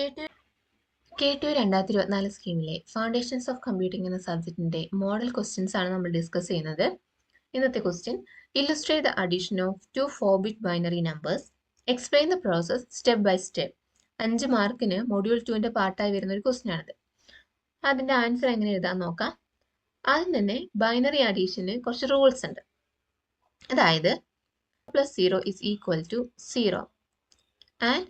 K2 2024 സ്കീമിലെ foundations of computing എന്ന സബ്ജക്റ്റിന്റെ model questions ആണ് നമ്മൾ ഡിസ്കസ് ചെയ്യുന്നത്. ഇന്നത്തെ question illustrate the addition of 2 4-bit binary numbers, explain the process step by step. 5 മാർക്കിന് module 2ന്റെ പാർട്ടായി വരുന്ന ഒരു ക്വസ്റ്റ്യൻ ആണിത്. അതിന്റെ ആൻസർ എങ്ങനെ എഴുതാൻ നോക്കാം. ആദ്യം തന്നെ ബൈനറി അഡീഷന് കുറച്ച് റൂൾസ് ഉണ്ട്. അതായത് +0 is equal to 0 and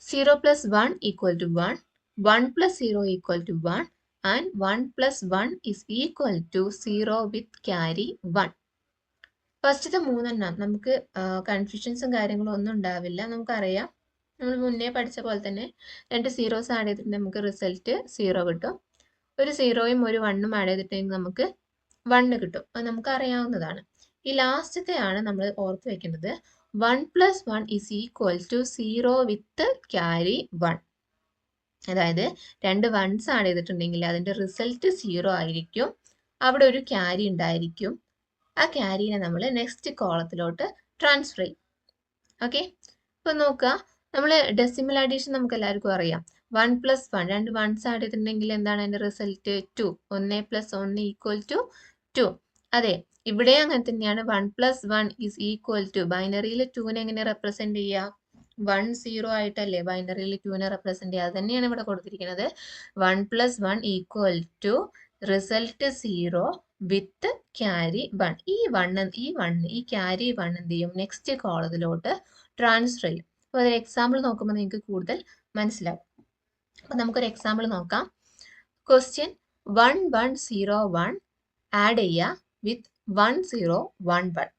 0 plus 1 equal to 1, 1 plus 0 equal to 1 and 1 plus 1 is equal to 0 with carry 1. ഫസ്റ്റത്തെ മൂന്നെണ്ണം നമുക്ക് കൺഫ്യൂഷൻസും കാര്യങ്ങളും ഒന്നും ഉണ്ടാവില്ല. നമുക്കറിയാം, നമ്മൾ മുന്നേ പഠിച്ച പോലെ തന്നെ 2 സീറോസ് ആഡ് ചെയ്തിട്ട് നമുക്ക് റിസൾട്ട് 0 കിട്ടും. ഒരു 0യും ഒരു 1ഉം ആഡ് ചെയ്തിട്ടുണ്ടെങ്കിൽ നമുക്ക് 1 കിട്ടും. അത് നമുക്ക് അറിയാവുന്നതാണ്. ഈ ലാസ്റ്റത്തെ ആണ് നമ്മൾ ഓർത്ത് വെക്കേണ്ടത്. 1 plus 1 is equal to 0 with carry 1. അതായത് 2 വൺസ് ആഡ് ചെയ്തിട്ടുണ്ടെങ്കിൽ അതിന്റെ റിസൾട്ട് 0 ആയിരിക്കും. അവിടെ ഒരു ക്യാരി ഉണ്ടായിരിക്കും. ആ ക്യാരിനെ നമ്മൾ നെക്സ്റ്റ് കോളത്തിലോട്ട് ട്രാൻസ്ഫർ ചെയ്യും. ഓക്കെ, ഇപ്പൊ നോക്കുക, നമ്മൾ ഡെസിമൽ അഡീഷൻ നമുക്ക് എല്ലാവർക്കും അറിയാം. 1 plus 1, 2 വൺസ് ആഡ് ചെയ്തിട്ടുണ്ടെങ്കിൽ എന്താണ് അതിന്റെ റിസൾട്ട്? 2. 1 plus 1 equal to 2. അതെ, ഇവിടെ അങ്ങനെ തന്നെയാണ്. 1 plus 1 is equal to, ബൈനറിയിൽ 2നെ എങ്ങനെ റെപ്രസെന്റ് ചെയ്യുക? 1 0 ആയിട്ടല്ലേ ബൈനറിയിൽ 2നെ റെപ്രസെന്റ് ചെയ്യുക. അത് തന്നെയാണ് ഇവിടെ കൊടുത്തിരിക്കുന്നത്. 1 plus 1 equal to result 0 with carry 1. ഈ ക്യാരി 1 എന്ത് ചെയ്യും? നെക്സ്റ്റ് കോളത്തിലോട്ട് ട്രാൻസ്ഫർ ചെയ്യും. അപ്പോൾ അതൊരു എക്സാമ്പിൾ നോക്കുമ്പോൾ നിങ്ങൾക്ക് കൂടുതൽ മനസ്സിലാവും. അപ്പൊ നമുക്കൊരു എക്സാമ്പിൾ നോക്കാം. ക്വസ്റ്റ്യൻ 1 1 0 1 ആഡ് ചെയ്യുക വിത്ത് 1 0 1 1.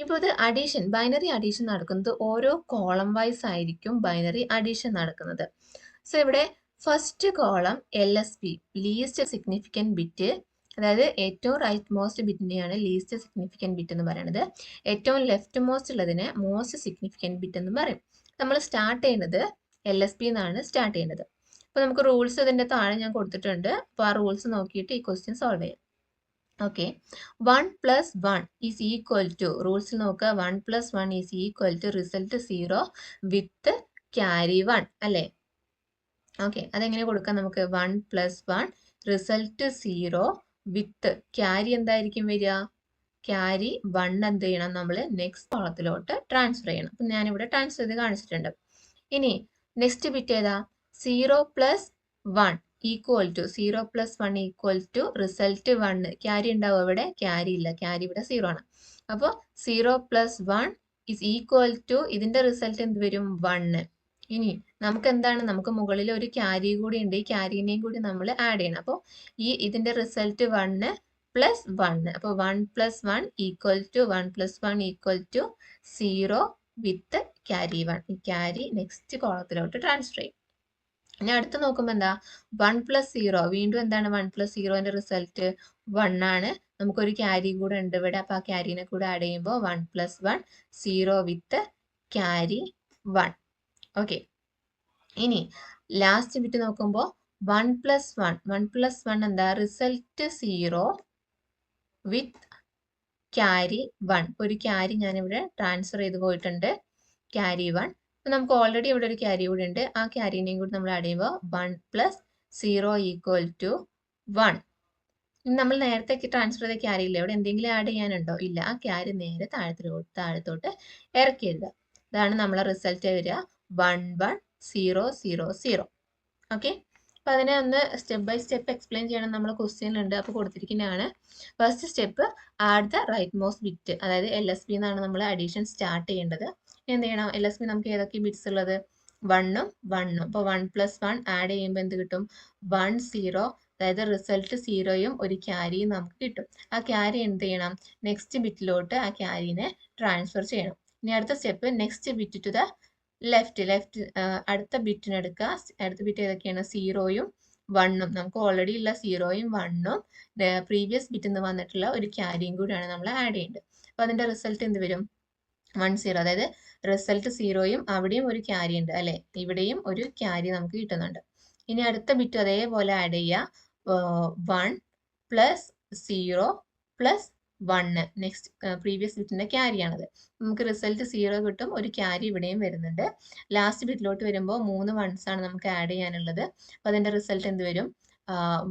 ഇപ്പോൾ ഇത് അഡീഷൻ, ബൈനറി അഡീഷൻ നടക്കുന്നത് ഓരോ കോളം വൈസ് ആയിരിക്കും ബൈനറി അഡീഷൻ നടക്കുന്നത്. സോ ഇവിടെ first column LSB, least significant bit, അതായത് ഏറ്റവും റൈറ്റ് മോസ്റ്റ് ബിറ്റിനെയാണ് ലീസ്റ്റ് സിഗ്നിഫിക്കൻറ്റ് ബിറ്റ് എന്ന് പറയുന്നത്. ഏറ്റവും ലെഫ്റ്റ് മോസ്റ്റ് ഉള്ളതിനെ മോസ്റ്റ് സിഗ്നിഫിക്കൻറ്റ് ബിറ്റ് എന്ന് പറയും. നമ്മൾ സ്റ്റാർട്ട് ചെയ്യുന്നത് LSB എന്നാണ് സ്റ്റാർട്ട് ചെയ്യുന്നത്. അപ്പോൾ നമുക്ക് റൂൾസ് ഇതിൻ്റെ താഴെ ഞാൻ കൊടുത്തിട്ടുണ്ട്. അപ്പോൾ ആ റൂൾസ് നോക്കിയിട്ട് ഈ ക്വസ്റ്റ്യൻ സോൾവ് ചെയ്യാം. Okay, 1 plus 1 is equal to, റൂൾസിൽ നോക്കുക, 1 plus 1 is equal to result 0 with carry 1 അല്ലേ? ഓക്കെ, അതെങ്ങനെ കൊടുക്കാം നമുക്ക്? 1 plus 1 റിസൾട്ട് 0 വിത്ത് ക്യാരി എന്തായിരിക്കും വരിക? ക്യാരി 1 എന്ത് ചെയ്യണം? നമ്മൾ നെക്സ്റ്റ് കോളത്തിലോട്ട് ട്രാൻസ്ഫർ ചെയ്യണം. അപ്പം ഞാനിവിടെ ട്രാൻസ്ഫർ ചെയ്ത് കാണിച്ചിട്ടുണ്ട്. ഇനി നെക്സ്റ്റ് ബിറ്റ് ഏതാ? 0 plus 1 equal to, 0 plus 1 equal to result 1. Carry ഉണ്ടാവും അവിടെ? ക്യാരി ഇല്ല, ക്യാരി ഇവിടെ 0 ആണ്. അപ്പോൾ 0 plus 1 is equal to, ഇതിന്റെ റിസൾട്ട് എന്ത് വരും? 1. ഇനി നമുക്ക് എന്താണ്? നമുക്ക് മുകളിൽ ഒരു ക്യാരി കൂടി ഉണ്ട്. ഈ ക്യാരിനെയും കൂടി നമ്മൾ ആഡ് ചെയ്യണം. അപ്പോൾ ഇതിന്റെ റിസൾട്ട് 1 plus 1. അപ്പോൾ 1 plus 1 equal to 1 plus 1 equal to 0 with carry 1. ഈ ക്യാരി നെക്സ്റ്റ് കോളത്തിലോട്ട് ട്രാൻസ്ഫർ ചെയ്യും. ഇനി അടുത്ത് നോക്കുമ്പോൾ എന്താ? 1 plus 0, വീണ്ടും എന്താണ്? 1 plus 0ന്റെ റിസൾട്ട് 1 ആണ്. നമുക്കൊരു ക്യാരി കൂടെ ഉണ്ട് ഇവിടെ. അപ്പോൾ ആ ക്യാരിനെ കൂടെ ആഡ് ചെയ്യുമ്പോൾ 1 plus 1 0 വിത്ത് ക്യാരി 1. ഓക്കെ, ഇനി ലാസ്റ്റ് ബിറ്റ് നോക്കുമ്പോൾ 1 plus 1 എന്താ? റിസൾട്ട് 0 വിത്ത് ക്യാരി 1. ഒരു ക്യാരി ഞാനിവിടെ ട്രാൻസ്ഫർ ചെയ്ത് പോയിട്ടുണ്ട്, ക്യാരി 1. അപ്പോൾ നമുക്ക് ഓൾറെഡി ഇവിടെ ഒരു ക്യാരി കൂടി ഉണ്ട്. ആ ക്യാരിനെയും കൂടി നമ്മൾ ആഡ് ചെയ്യുമ്പോൾ 1 plus 0 equal to 1. നമ്മൾ നേരത്തെ ട്രാൻസ്ഫർ ചെയ്ത ക്യാരി ഇല്ല, ഇവിടെ എന്തെങ്കിലും ആഡ് ചെയ്യാനുണ്ടോ? ഇല്ല. ആ ക്യാരി നേരെ താഴത്തോട്ട് ഇറക്കി എഴുതുക. ഇതാണ് നമ്മളെ റിസൾട്ട് വരിക, 1 1 0 0 0. ഓക്കെ, അപ്പോൾ അതിനെ ഒന്ന് സ്റ്റെപ്പ് ബൈ സ്റ്റെപ്പ് എക്സ്പ്ലെയിൻ ചെയ്യണം. നമ്മൾ ക്വസ്റ്റ്യനിലുണ്ട്, അപ്പോൾ കൊടുത്തിരിക്കുന്നതാണ്. First step, add the right most bit, അതായത് LSB എന്നാണ് നമ്മൾ അഡീഷൻ സ്റ്റാർട്ട് ചെയ്യേണ്ടത്. എന്ത് ചെയ്യണം? LSB നമുക്ക് ഏതൊക്കെ ബിറ്റ്സ് ഉള്ളത്? 1ഉം 1ഉം. അപ്പോൾ 1 plus 1 ആഡ് ചെയ്യുമ്പോൾ എന്ത് കിട്ടും? 1 0, അതായത് റിസൾട്ട് 0യും ഒരു ക്യാരിയും നമുക്ക് കിട്ടും. ആ ക്യാരി എന്ത് ചെയ്യണം? നെക്സ്റ്റ് ബിറ്റിലോട്ട് ആ ക്യാരിനെ ട്രാൻസ്ഫർ ചെയ്യണം. ഇനി അടുത്ത step, next bit to the left അടുത്ത ബിറ്റിന് എടുക്കുക. അടുത്ത ബിറ്റ് ഏതൊക്കെയാണ്? 0യും 1ഉം. നമുക്ക് ഓൾറെഡി ഉള്ള 0യും 1ഉം പ്രീവിയസ് ബിറ്റിൽ നിന്ന് വന്നിട്ടുള്ള ഒരു ക്യാരിയും കൂടിയാണ് നമ്മൾ ആഡ് ചെയ്യേണ്ടത്. അപ്പോൾ അതിന്റെ റിസൾട്ട് എന്ത് വരും? 1 0, അതായത് റിസൾട്ട് 0യും അവിടെയും ഒരു ക്യാരി ഉണ്ട് അല്ലെ? ഇവിടെയും ഒരു ക്യാരി നമുക്ക് കിട്ടുന്നുണ്ട്. ഇനി അടുത്ത ബിറ്റ് അതേപോലെ ആഡ് ചെയ്യുക. 1 plus 0 plus 1 നെക്സ്റ്റ് പ്രീവിയസ് ബിറ്റിന്റെ ക്യാരിയാണത്. നമുക്ക് റിസൾട്ട് 0 കിട്ടും, ഒരു ക്യാരി ഇവിടെയും വരുന്നുണ്ട്. ലാസ്റ്റ് ബിറ്റിലോട്ട് വരുമ്പോൾ 3 വൺസ് ആണ് നമുക്ക് ആഡ് ചെയ്യാനുള്ളത്. അപ്പോൾ അതിന്റെ റിസൾട്ട് എന്ത് വരും?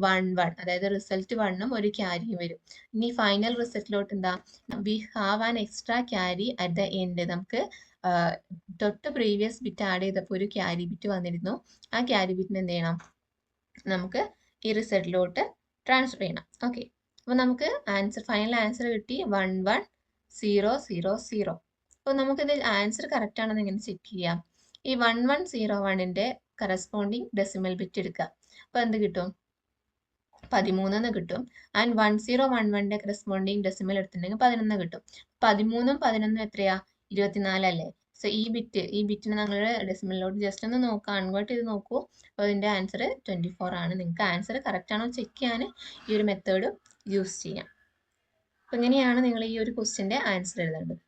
1 അതായത് റിസൾട്ട് 1ഉം ഒരു ക്യാരിയും വരും. ഇനി ഫൈനൽ റിസൾട്ടിലോട്ട് എന്താ? We have an extra carry at the end. നമുക്ക് തൊട്ട് പ്രീവിയസ് ബിറ്റ് ആഡ് ചെയ്തപ്പോൾ ഒരു ക്യാരി ബിറ്റ് വന്നിരുന്നു. ആ ക്യാരി ബിറ്റിന് എന്ത് ചെയ്യണം? നമുക്ക് ഈ റിസൾട്ടിലോട്ട് ട്രാൻസ്ഫർ ചെയ്യണം. ഓക്കെ, അപ്പോൾ നമുക്ക് ഫൈനൽ ആൻസർ കിട്ടി 1 1 0 0 0. അപ്പോൾ നമുക്കിത് ആൻസർ കറക്റ്റ് ആണെന്ന് എങ്ങനെ ചെക്ക് ചെയ്യാം? ഈ 1 1 0 1ന്റെ കറസ്പോണ്ടിങ് ഡെസിമൽ ബിറ്റ് എടുക്കുക. അപ്പോൾ എന്ത് കിട്ടും? 13 എന്ന് കിട്ടും. ആൻഡ് 1011ന്റെ കറസ്പോണ്ടിങ് ഡെസിമൽ എടുത്തിട്ടുണ്ടെങ്കിൽ 11 കിട്ടും. 13ഉം 11ഉം എത്രയാ? 24 അല്ലേ? സോ ഈ ബിറ്റിനെ നമ്മൾ ഡെസിമലിലോട്ട് ജസ്റ്റ് ഒന്ന് നോക്കുക, കൺവേർട്ട് ചെയ്ത് നോക്കൂ. അപ്പോൾ അതിൻ്റെ ആൻസർ 24 ആണ്. നിങ്ങൾക്ക് ആൻസർ കറക്റ്റ് ആണോ ചെക്ക് ചെയ്യാൻ ഈ ഒരു മെത്തേഡ് യൂസ് ചെയ്യാം. അപ്പോൾ ഇങ്ങനെയാണ് നിങ്ങൾ ഈ ഒരു ക്വസ്റ്റ്യൻ്റെ ആൻസർ എഴുതേണ്ടത്.